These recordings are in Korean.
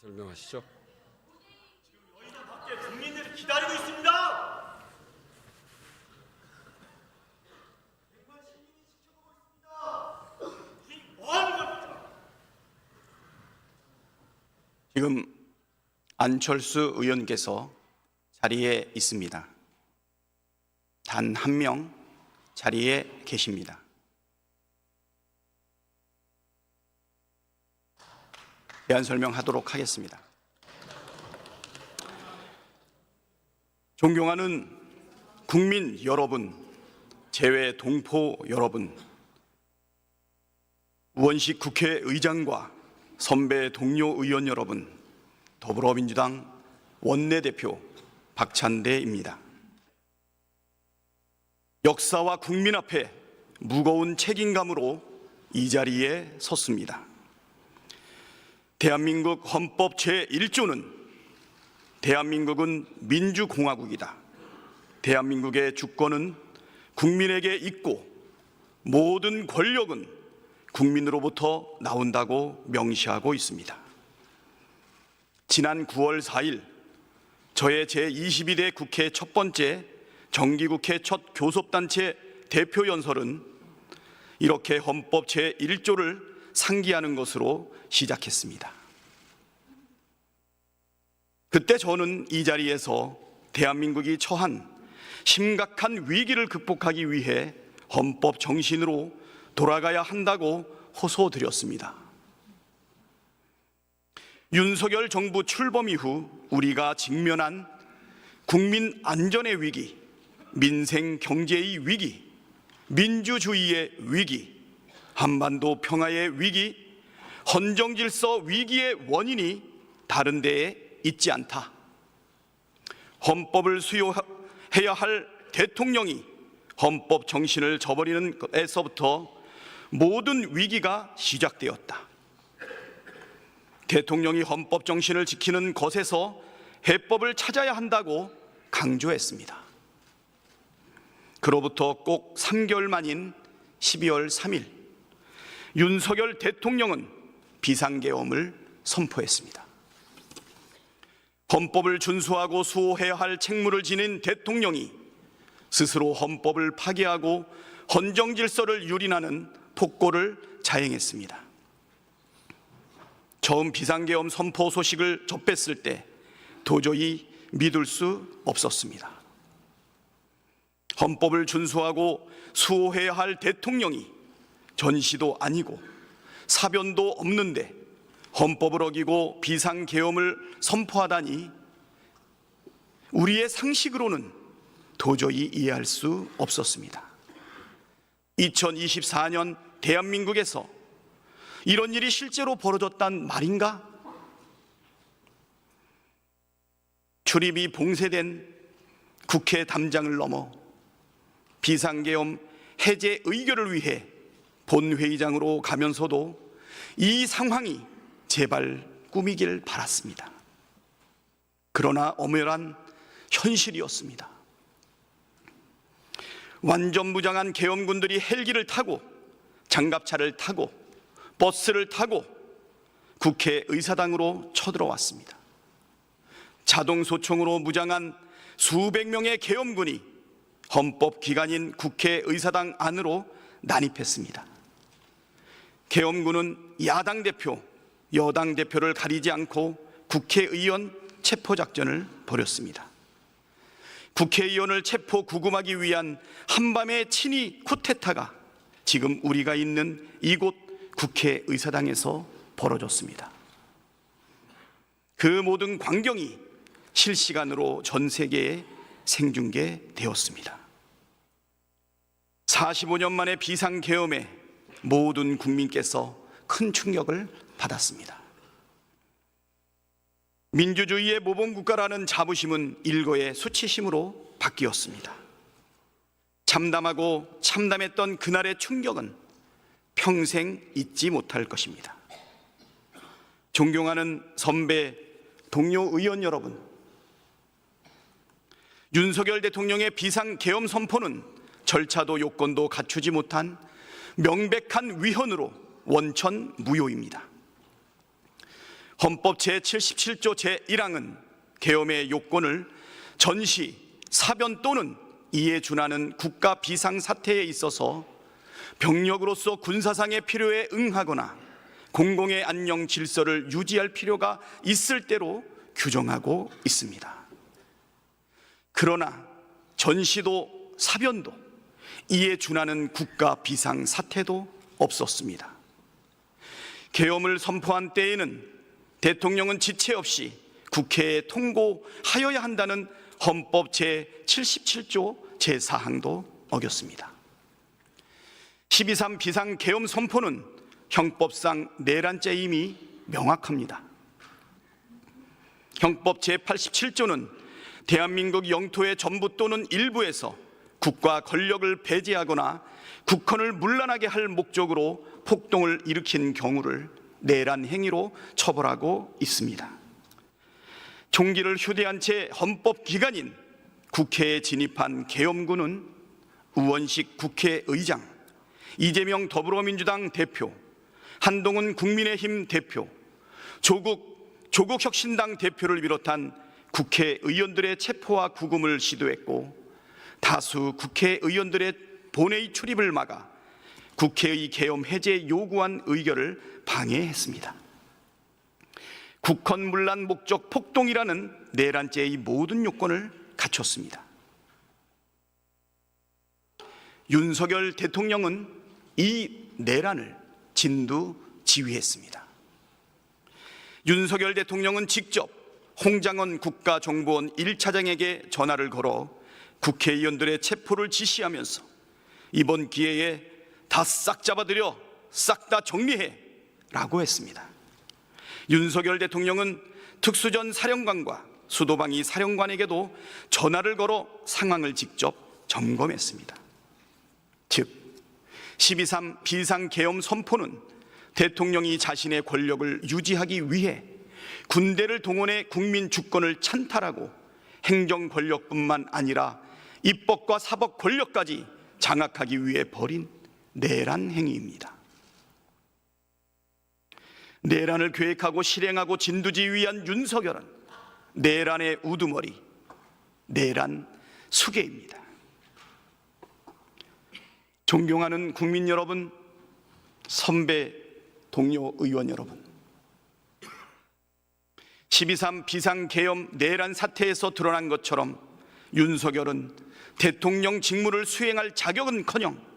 설명하시죠. 지금 여의도 밖에 국민들이 기다리고 있습니다. 백만 시민이 지켜보고 있습니다. 우린 뭐 하는 겁니까? 지금 안철수 의원께서 자리에 있습니다. 단 한 명 자리에 계십니다. 대안 설명하도록 하겠습니다. 존경하는 국민 여러분, 재외 동포 여러분, 우원식 국회의장과 선배 동료 의원 여러분, 더불어민주당 원내대표 박찬대입니다. 역사와 국민 앞에 무거운 책임감으로 이 자리에 섰습니다. 대한민국 헌법 제1조는 대한민국은 민주공화국이다. 대한민국의 주권은 국민에게 있고 모든 권력은 국민으로부터 나온다고 명시하고 있습니다. 지난 9월 4일 저의 제22대 국회 첫 번째 정기국회 첫 교섭단체 대표연설은 이렇게 헌법 제1조를 상기하는 것으로 시작했습니다. 그때 저는 이 자리에서 대한민국이 처한 심각한 위기를 극복하기 위해 헌법 정신으로 돌아가야 한다고 호소드렸습니다. 윤석열 정부 출범 이후 우리가 직면한 국민 안전의 위기, 민생 경제의 위기, 민주주의의 위기, 한반도 평화의 위기, 헌정질서 위기의 원인이 다른 데에 있지 않다. 헌법을 수호해야 할 대통령이 헌법 정신을 저버리는 것에서부터 모든 위기가 시작되었다. 대통령이 헌법 정신을 지키는 것에서 해법을 찾아야 한다고 강조했습니다. 그로부터 꼭 3개월 만인 12월 3일 윤석열 대통령은 비상계엄을 선포했습니다. 헌법을 준수하고 수호해야 할 책무를 지닌 대통령이 스스로 헌법을 파괴하고 헌정질서를 유린하는 폭거를 자행했습니다. 처음 비상계엄 선포 소식을 접했을 때 도저히 믿을 수 없었습니다. 헌법을 준수하고 수호해야 할 대통령이 전시도 아니고 사변도 없는데 헌법을 어기고 비상계엄을 선포하다니 우리의 상식으로는 도저히 이해할 수 없었습니다. 2024년 대한민국에서 이런 일이 실제로 벌어졌단 말인가? 출입이 봉쇄된 국회 담장을 넘어 비상계엄 해제 의결을 위해 본회의장으로 가면서도 이 상황이 제발 꿈이길 바랐습니다. 그러나 엄연한 현실이었습니다. 완전 무장한 계엄군들이 헬기를 타고 장갑차를 타고 버스를 타고 국회의사당으로 쳐들어왔습니다. 자동소총으로 무장한 수백 명의 계엄군이 헌법기관인 국회의사당 안으로 난입했습니다. 계엄군은 야당 대표, 여당 대표를 가리지 않고 국회의원 체포작전을 벌였습니다. 국회의원을 체포 구금하기 위한 한밤의 친위 쿠데타가 지금 우리가 있는 이곳 국회의사당에서 벌어졌습니다. 그 모든 광경이 실시간으로 전 세계에 생중계되었습니다. 45년 만에 비상계엄에 모든 국민께서 큰 충격을 받았습니다. 민주주의의 모범국가라는 자부심은 일거의 수치심으로 바뀌었습니다. 참담하고 참담했던 그날의 충격은 평생 잊지 못할 것입니다. 존경하는 선배, 동료 의원 여러분, 윤석열 대통령의 비상계엄 선포는 절차도 요건도 갖추지 못한 명백한 위헌으로 원천 무효입니다. 헌법 제77조 제1항은 계엄의 요건을 전시, 사변 또는 이에 준하는 국가 비상사태에 있어서 병력으로서 군사상의 필요에 응하거나 공공의 안녕 질서를 유지할 필요가 있을 때로 규정하고 있습니다. 그러나 전시도 사변도 이에 준하는 국가 비상사태도 없었습니다. 계엄을 선포한 때에는 대통령은 지체 없이 국회에 통고하여야 한다는 헌법 제77조 제4항도 어겼습니다. 12.3 비상계엄 선포는 형법상 내란죄임이 명확합니다. 형법 제87조는 대한민국 영토의 전부 또는 일부에서 국가 권력을 배제하거나 국헌을 문란하게 할 목적으로 폭동을 일으킨 경우를 내란 행위로 처벌하고 있습니다. 총기를 휴대한 채 헌법 기관인 국회에 진입한 계엄군은 우원식 국회의장, 이재명 더불어민주당 대표, 한동훈 국민의힘 대표, 조국 혁신당 대표를 비롯한 국회의원들의 체포와 구금을 시도했고, 다수 국회의원들의 본회의 출입을 막아 국회의 계엄 해제 요구안 의결을 방해했습니다. 국헌 문란 목적 폭동이라는 내란죄의 모든 요건을 갖췄습니다. 윤석열 대통령은 이 내란을 진두지휘했습니다. 윤석열 대통령은 직접 홍장원 국가정보원 1차장에게 전화를 걸어 국회의원들의 체포를 지시하면서 이번 기회에 다 싹 잡아들여 싹 다 정리해 라고 했습니다. 윤석열 대통령은 특수전 사령관과 수도방위 사령관에게도 전화를 걸어 상황을 직접 점검했습니다. 즉 12.3 비상계엄 선포는 대통령이 자신의 권력을 유지하기 위해 군대를 동원해 국민 주권을 찬탈하고 행정 권력뿐만 아니라 입법과 사법 권력까지 장악하기 위해 벌인 내란 행위입니다. 내란을 계획하고 실행하고 진두지휘한 윤석열은 내란의 우두머리, 내란 수괴입니다. 존경하는 국민 여러분, 선배 동료 의원 여러분, 12.3 비상계엄 내란 사태에서 드러난 것처럼 윤석열은 대통령 직무를 수행할 자격은커녕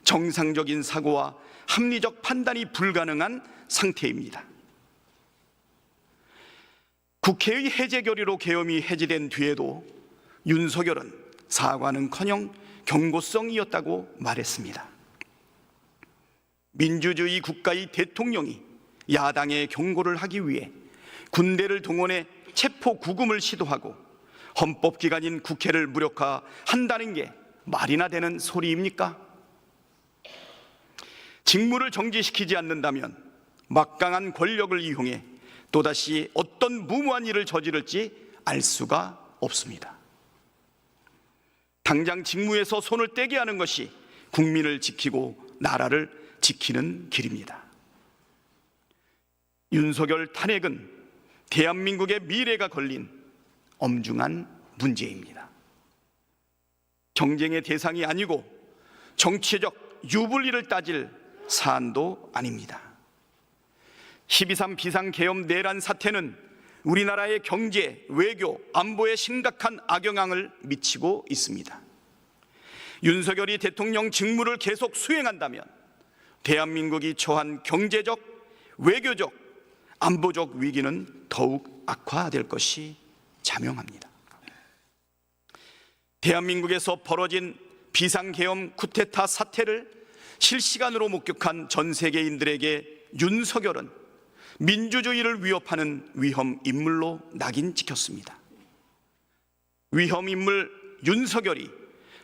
정상적인 사고와 합리적 판단이 불가능한 상태입니다. 국회의 해제 결의로 계엄이 해제된 뒤에도 윤석열은 사과는커녕 경고성이었다고 말했습니다. 민주주의 국가의 대통령이 야당의 경고를 하기 위해 군대를 동원해 체포 구금을 시도하고 헌법기관인 국회를 무력화한다는 게 말이나 되는 소리입니까? 직무를 정지시키지 않는다면 막강한 권력을 이용해 또다시 어떤 무모한 일을 저지를지 알 수가 없습니다. 당장 직무에서 손을 떼게 하는 것이 국민을 지키고 나라를 지키는 길입니다. 윤석열 탄핵은 대한민국의 미래가 걸린 엄중한 문제입니다. 경쟁의 대상이 아니고 정치적 유불리를 따질 사안도 아닙니다. 12.3 비상계엄 내란 사태는 우리나라의 경제, 외교, 안보에 심각한 악영향을 미치고 있습니다. 윤석열이 대통령 직무를 계속 수행한다면 대한민국이 처한 경제적, 외교적, 안보적 위기는 더욱 악화될 것이 자명합니다. 대한민국에서 벌어진 비상계엄 쿠데타 사태를 실시간으로 목격한 전 세계인들에게 윤석열은 민주주의를 위협하는 위험 인물로 낙인 찍혔습니다. 위험 인물 윤석열이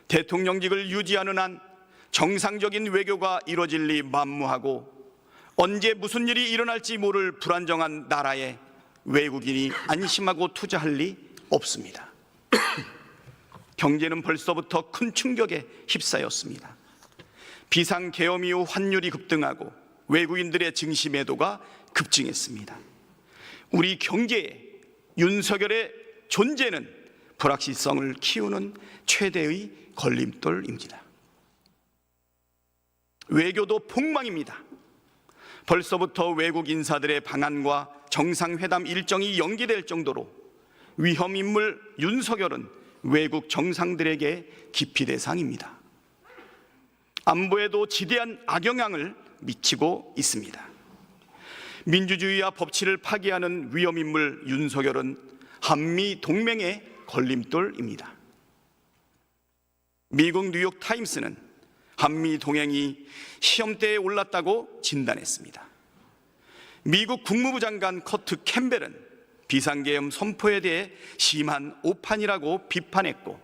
대통령직을 유지하는 한 정상적인 외교가 이뤄질 리 만무하고 언제 무슨 일이 일어날지 모를 불안정한 나라에 외국인이 안심하고 투자할 리 없습니다. 경제는 벌써부터 큰 충격에 휩싸였습니다. 비상계엄 이후 환율이 급등하고 외국인들의 증시 매도가 급증했습니다. 우리 경제에 윤석열의 존재는 불확실성을 키우는 최대의 걸림돌입니다. 외교도 폭망입니다. 벌써부터 외국 인사들의 방한과 정상회담 일정이 연기될 정도로 위험인물 윤석열은 외국 정상들에게 기피 대상입니다. 안보에도 지대한 악영향을 미치고 있습니다. 민주주의와 법치를 파괴하는 위험인물 윤석열은 한미 동맹의 걸림돌입니다. 미국 뉴욕 타임스는 한미 동맹이 시험대에 올랐다고 진단했습니다. 미국 국무부 장관 커트 캠벨은 비상계엄 선포에 대해 심한 오판이라고 비판했고,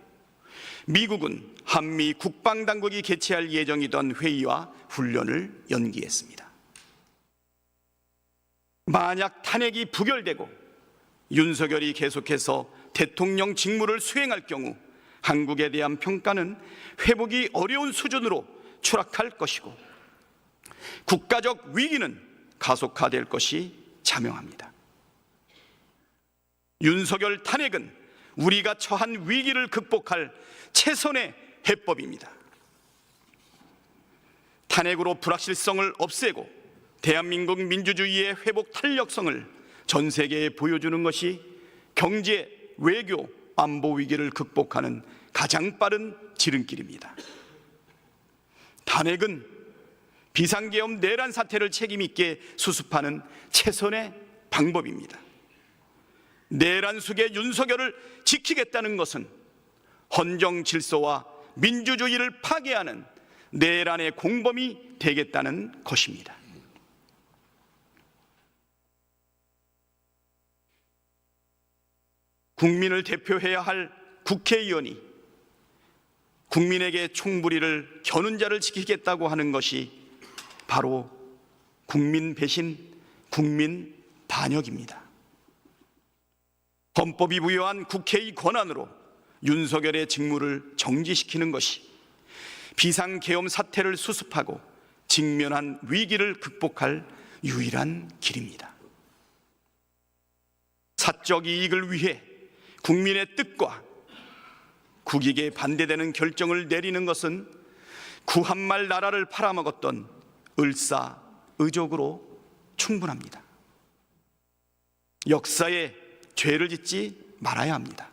미국은 한미 국방당국이 개최할 예정이던 회의와 훈련을 연기했습니다. 만약 탄핵이 부결되고 윤석열이 계속해서 대통령 직무를 수행할 경우 한국에 대한 평가는 회복이 어려운 수준으로 추락할 것이고 국가적 위기는 가속화될 것이 자명합니다. 윤석열 탄핵은 우리가 처한 위기를 극복할 최선의 해법입니다. 탄핵으로 불확실성을 없애고 대한민국 민주주의의 회복 탄력성을 전 세계에 보여주는 것이 경제, 외교, 안보 위기를 극복하는 가장 빠른 지름길입니다. 탄핵은 비상계엄 내란 사태를 책임 있게 수습하는 최선의 방법입니다. 내란 속의 윤석열을 지키겠다는 것은 헌정 질서와 민주주의를 파괴하는 내란의 공범이 되겠다는 것입니다. 국민을 대표해야 할 국회의원이 국민에게 총부리를 겨눈 자를 지키겠다고 하는 것이 바로 국민 배신, 국민 반역입니다. 헌법이 부여한 국회의 권한으로 윤석열의 직무를 정지시키는 것이 비상계엄 사태를 수습하고 직면한 위기를 극복할 유일한 길입니다. 사적 이익을 위해 국민의 뜻과 국익에 반대되는 결정을 내리는 것은 구한말 나라를 팔아먹었던 을사의족으로 충분합니다. 역사에 죄를 짓지 말아야 합니다.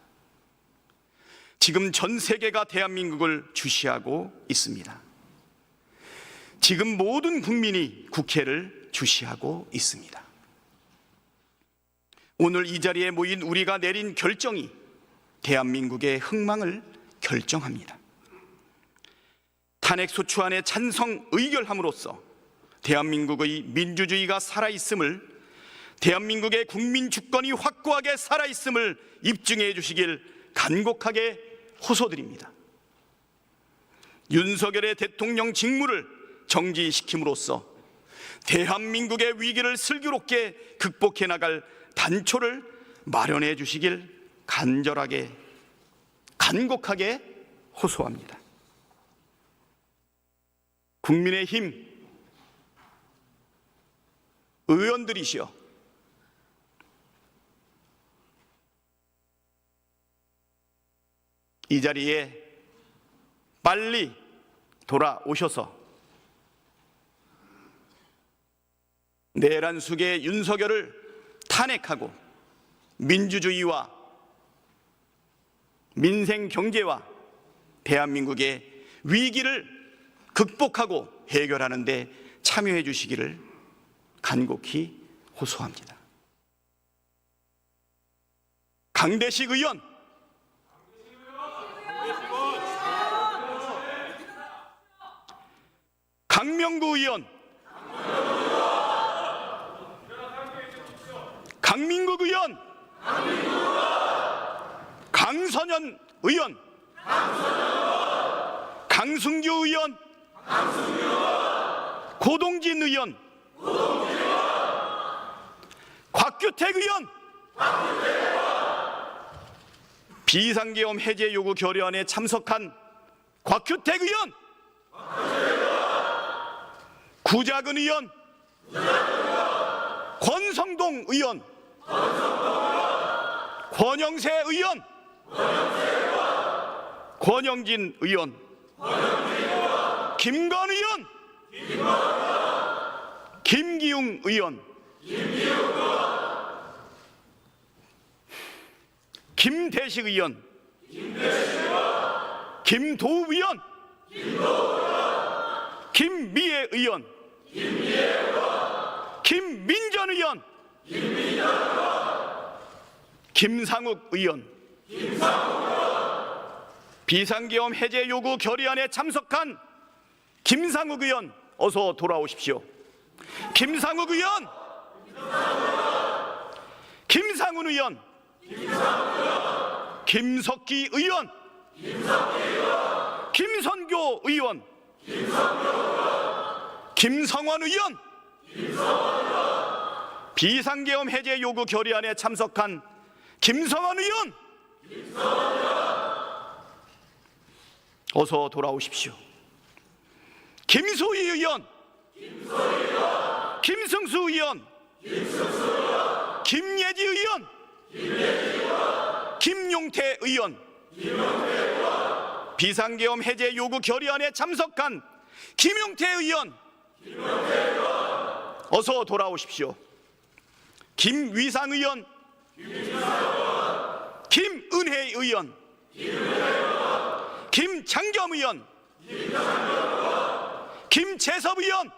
지금 전 세계가 대한민국을 주시하고 있습니다. 지금 모든 국민이 국회를 주시하고 있습니다. 오늘 이 자리에 모인 우리가 내린 결정이 대한민국의 흥망을 결정합니다. 탄핵 소추안에 찬성 의결함으로써 대한민국의 민주주의가 살아있음을, 대한민국의 국민 주권이 확고하게 살아있음을 입증해 주시길 간곡하게 호소드립니다. 윤석열의 대통령 직무를 정지시킴으로써 대한민국의 위기를 슬기롭게 극복해 나갈 단초를 마련해 주시길 간절하게, 간곡하게 호소합니다. 국민의힘 의원들이시여, 이 자리에 빨리 돌아오셔서 내란 속의 윤석열을 탄핵하고 민주주의와 민생 경제와 대한민국의 위기를 극복하고 해결하는 데 참여해 주시기를 간곡히 호소합니다. 강대식 의원, 강명구 의원, 강민국 의원, 강선현 의원, 강승규 의원, 고동진 의원, 곽규택 의원, 비상계엄 해제 요구 결의안에 참석한 곽규택 의원, 구자근 의원, 권성동 의원, 권영세 의원, 권영진 의원, 김건 의원, 김기웅 의원, 김대식 의원, 김도우 의원, 김미애 의원, 김민전 의원, 김상욱 의원, 비상계엄 해제 요구 결의안에 참석한 김상욱 의원, 어서 돌아오십시오. 김상욱 의원, 김상훈 의원, 김석기 의원, 김선교 의원, 김성원 의원, 비상계엄 해제 요구 결의안에 참석한 김성원 의원, 어서 돌아오십시오. 김소희 의원, 김승수 의원, 김예지 의원, 김용태 의원, 비상계엄 해제 요구 결의안에 참석한 김용태 의원, 어서 돌아오십시오. 김위상 의원, 김은혜 의원, 김장겸 의원, 김재섭 의원,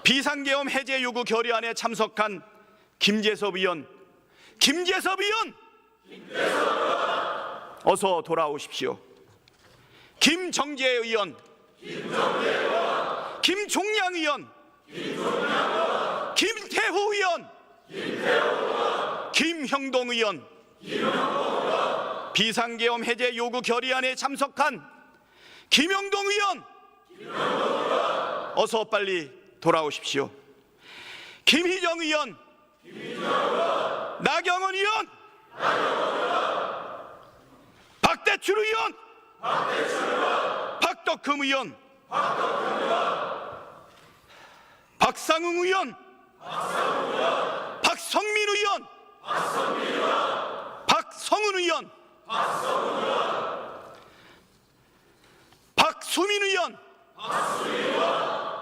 비상계엄 해제 요구 결의안에 참석한 김재섭 의원, 김재섭 의원, 어서 돌아오십시오. 김정재 의원, 김종량 의원, 김태후 의원, 김형동 의원, 비상계엄 해제 요구 결의안에 참석한 김형동 의원, 어서 빨리 돌아오십시오. 김희정 의원, 나경원 의원, 박대출 의원, 박덕흠 의원, 박상웅 의원, 박성민 의원, 박성훈 의원, 박수민 의원,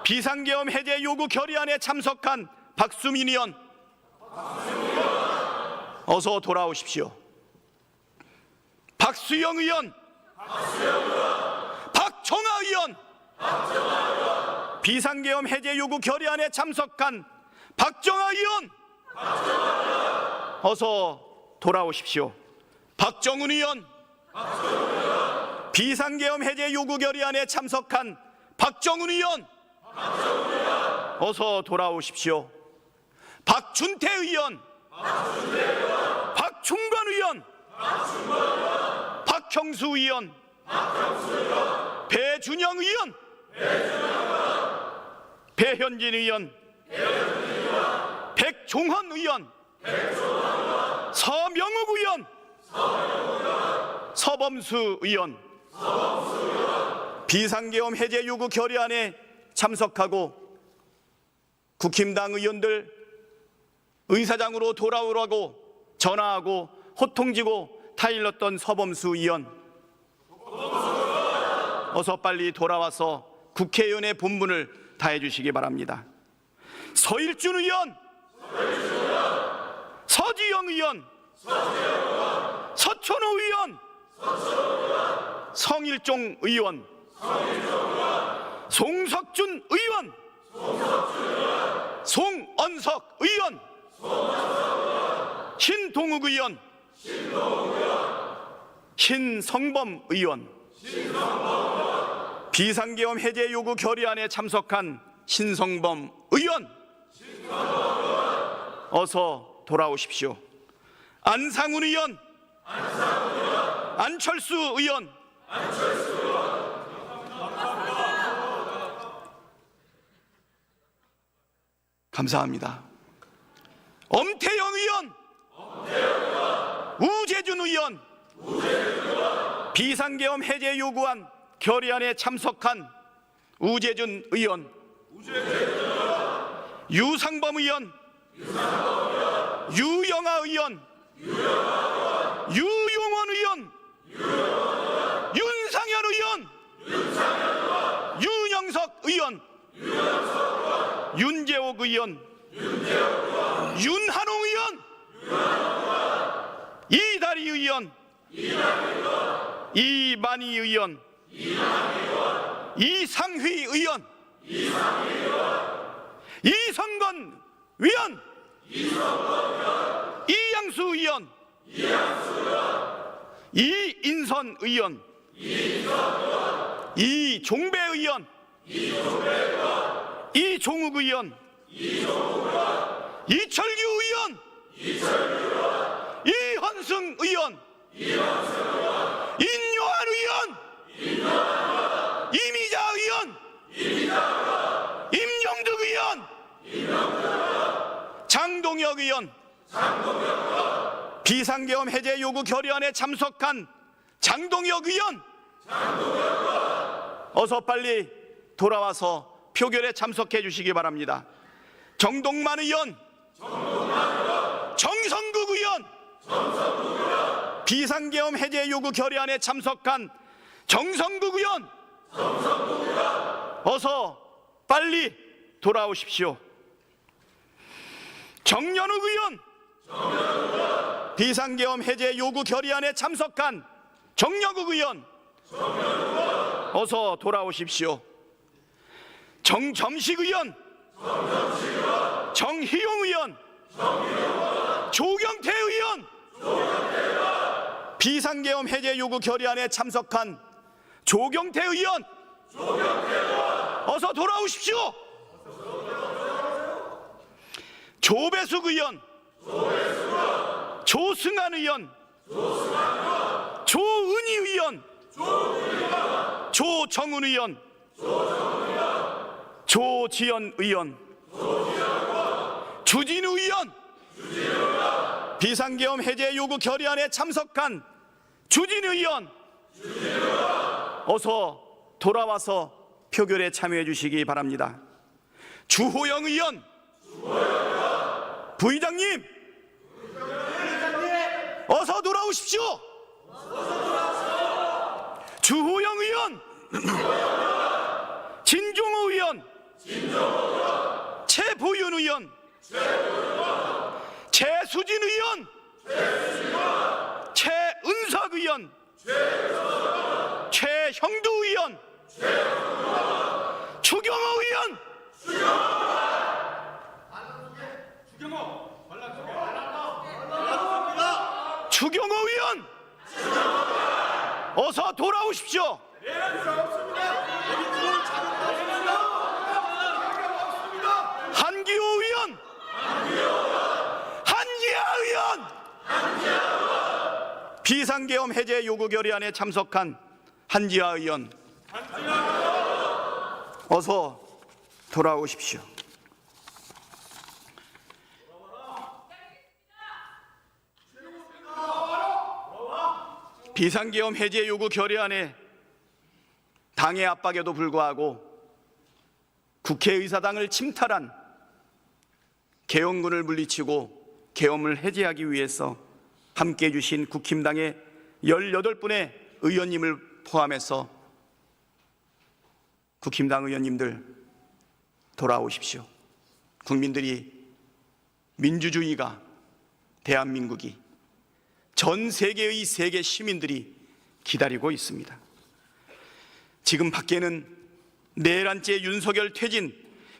비상계엄 해제 요구 결의안에 참석한 박수민 의원, 어서 돌아오십시오. 박수영 의원, 박정아 의원, 비상계엄 해제 요구 결의안에 참석한 박정아 의원, 어서 돌아오십시오. 박정훈 의원, 비상계엄 해제 요구 결의안에 참석한 박정훈 의원, 어서 돌아오십시오. 박준태 의원, 박충건 의원, 박형수 의원, 배준영 의원, 배현진 의원, 백종헌 의원, 서명욱 의원, 서범수 의원, 비상계엄 해제 요구 결의안에 참석하고 국힘당 의원들 의사장으로 돌아오라고 전화하고 호통지고 타일렀던 서범수 의원, 어서 빨리 돌아와서 국회의원의 본분을 다해 주시기 바랍니다. 서일준 의원, 서지영 의원, 서천호 의원, 성일종 의원, 송석준 의원, 송언석 의원, 신동욱 의원, 신성범 의원, 비상계엄 해제 요구 결의안에 참석한 신성범 의원, 어서 돌아오십시오. 안상훈 의원, 안철수 의원, 감사합니다. 엄태영 의원, 우재준 의원, 비상계엄 해제 요구안 결의안에 참석한 우재준 의원, 유상범 의원, 유영아 의원, 유용원 의원, 윤상현 의원, 윤영석 의원, 윤재옥 의원, 윤한홍 의원, 이다리 의원, 이만희 의원, 이상휘 의원, 이성건 의원, 이양수 의원, 이인선 의원, 이종배 의원, 이종욱 의원, 이철규 의원, 이헌승 의원, 인요한 의원, 이미자 의원, 임영득 의원, 장동혁 의원, 비상계엄 해제 요구 결의안에 참석한 장동혁 의원, 어서 빨리 돌아와서 표결에 참석해 주시기 바랍니다. 정동만 의원, 정성국 의원, 비상계엄 해제 요구 결의안에 참석한 정성국 의원, 어서 빨리 돌아오십시오. 정연욱 의원, 비상계엄 해제 요구 결의안에 참석한 정여국 의원, 어서 돌아오십시오. 정점식 의원, 정희용 의원, 조경태 의원, 비상계엄 해제 요구 결의안에 참석한 조경태 의원, 어서 돌아오십시오. 조배숙 의원, 조승환 의원, 조은희 의원, 조정훈 의원, 조지연 의원, 주진우 의원, 비상계엄 해제 요구 결의안에 참석한 주진우 의원, 어서 돌아와서 표결에 참여해 주시기 바랍니다. 주호영 의원, 부의장님, 어서 돌아오십시오. 주호영 의원, 진종호 의원, 최보윤 의원, 최수진 의원, 최은석 의원, 최형두 의원, 추경호 의원, 추경호 의원, 어서 돌아오십시오. 한기호 의원, 한지아 의원, 비상계엄 해제 요구 결의안에 참석한 한지아 의원, 어서 돌아오십시오. 비상계엄 해제 요구 결의안에 당의 압박에도 불구하고 국회의사당을 침탈한 계엄군을 물리치고 계엄을 해제하기 위해서 함께해 주신 국힘당의 18분의 의원님을 포함해서 국힘당 의원님들 돌아오십시오. 국민들이, 민주주의가, 대한민국이, 전 세계의 세계 시민들이 기다리고 있습니다. 지금 밖에는 내란죄 윤석열 퇴진,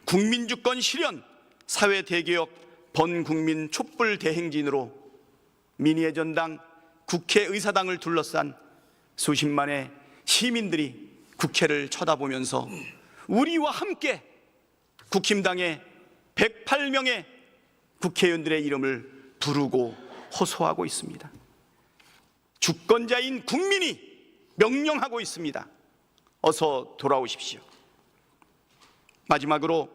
국민주권 실현, 사회대개혁, 번국민 촛불 대행진으로 민의의 전당, 국회의사당을 둘러싼 수십만의 시민들이 국회를 쳐다보면서 우리와 함께 국힘당의 108명의 국회의원들의 이름을 부르고 호소하고 있습니다. 주권자인 국민이 명령하고 있습니다. 어서 돌아오십시오. 마지막으로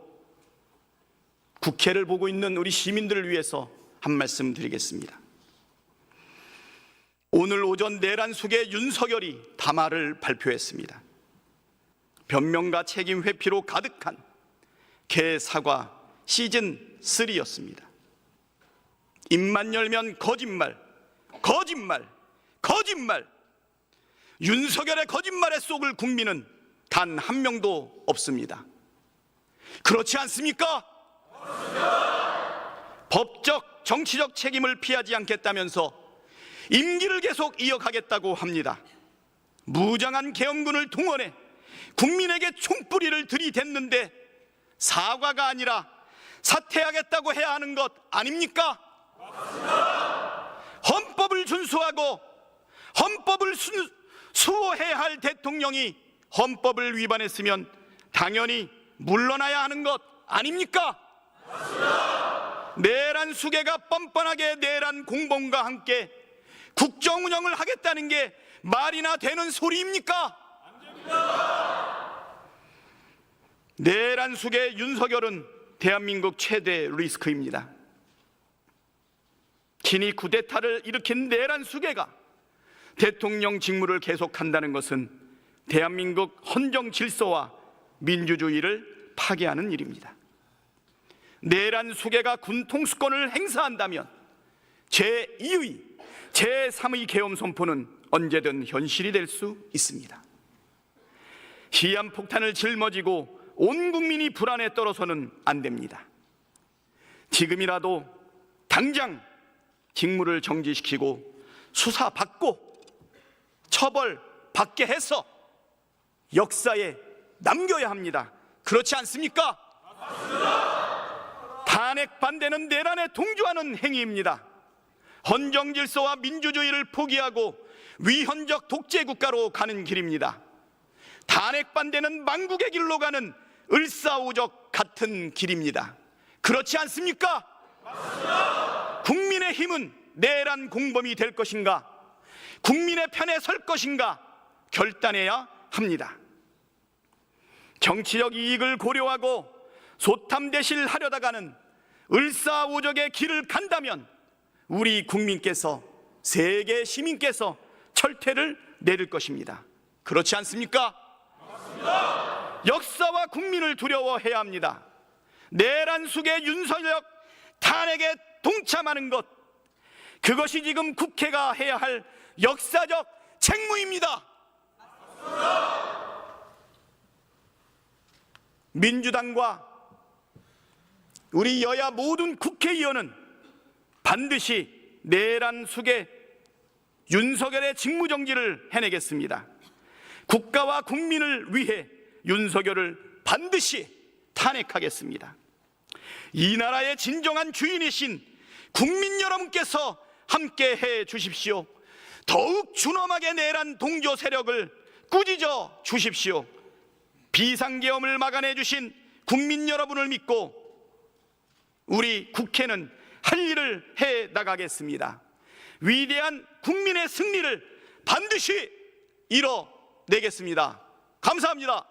국회를 보고 있는 우리 시민들을 위해서 한 말씀 드리겠습니다. 오늘 오전 내란 속에 윤석열이 담화를 발표했습니다. 변명과 책임 회피로 가득한 개사과 시즌3였습니다. 입만 열면 거짓말, 거짓말, 거짓말. 윤석열의 거짓말에 속을 국민은 단 한 명도 없습니다. 그렇지 않습니까? 법적, 정치적 책임을 피하지 않겠다면서 임기를 계속 이어가겠다고 합니다. 무장한 계엄군을 동원해 국민에게 총뿌리를 들이댔는데 사과가 아니라 사퇴하겠다고 해야 하는 것 아닙니까? 헌법을 준수하고 헌법을 수호해야 할 대통령이 헌법을 위반했으면 당연히 물러나야 하는 것 아닙니까? 내란 수계가 뻔뻔하게 내란 공범과 함께 국정 운영을 하겠다는 게 말이나 되는 소리입니까? 내란 수계 윤석열은 대한민국 최대 리스크입니다. 친이 쿠데타를 일으킨 내란 수계가 대통령 직무를 계속한다는 것은 대한민국 헌정 질서와 민주주의를 파괴하는 일입니다. 내란 수계가 군 통수권을 행사한다면 제2의, 제3의 계엄 선포는 언제든 현실이 될 수 있습니다. 시한폭탄을 짊어지고 온 국민이 불안에 떨어서는 안 됩니다. 지금이라도 당장 직무를 정지시키고 수사받고 처벌받게 해서 역사에 남겨야 합니다. 그렇지 않습니까? 탄핵 반대는 내란에 동조하는 행위입니다. 헌정 질서와 민주주의를 포기하고 위헌적 독재 국가로 가는 길입니다. 탄핵 반대는 망국의 길로 가는 을사오적 같은 길입니다. 그렇지 않습니까? 국민의힘은 내란 공범이 될 것인가, 국민의 편에 설 것인가 결단해야 합니다. 정치적 이익을 고려하고 소탐대실하려다가는 을사오적의 길을 간다면 우리 국민께서, 세계 시민께서 철퇴를 내릴 것입니다. 그렇지 않습니까? 맞습니다. 역사와 국민을 두려워해야 합니다. 내란 수계 윤석열 탄핵에 동참하는 것, 그것이 지금 국회가 해야 할 역사적 책무입니다. 민주당과 우리 여야 모든 국회의원은 반드시 내란 수계 윤석열의 직무정지를 해내겠습니다. 국가와 국민을 위해 윤석열을 반드시 탄핵하겠습니다. 이 나라의 진정한 주인이신 국민 여러분께서 함께 해 주십시오. 더욱 준엄하게 내란 동조 세력을 꾸짖어 주십시오. 비상계엄을 막아내 주신 국민 여러분을 믿고 우리 국회는 할 일을 해 나가겠습니다. 위대한 국민의 승리를 반드시 이뤄내겠습니다. 감사합니다.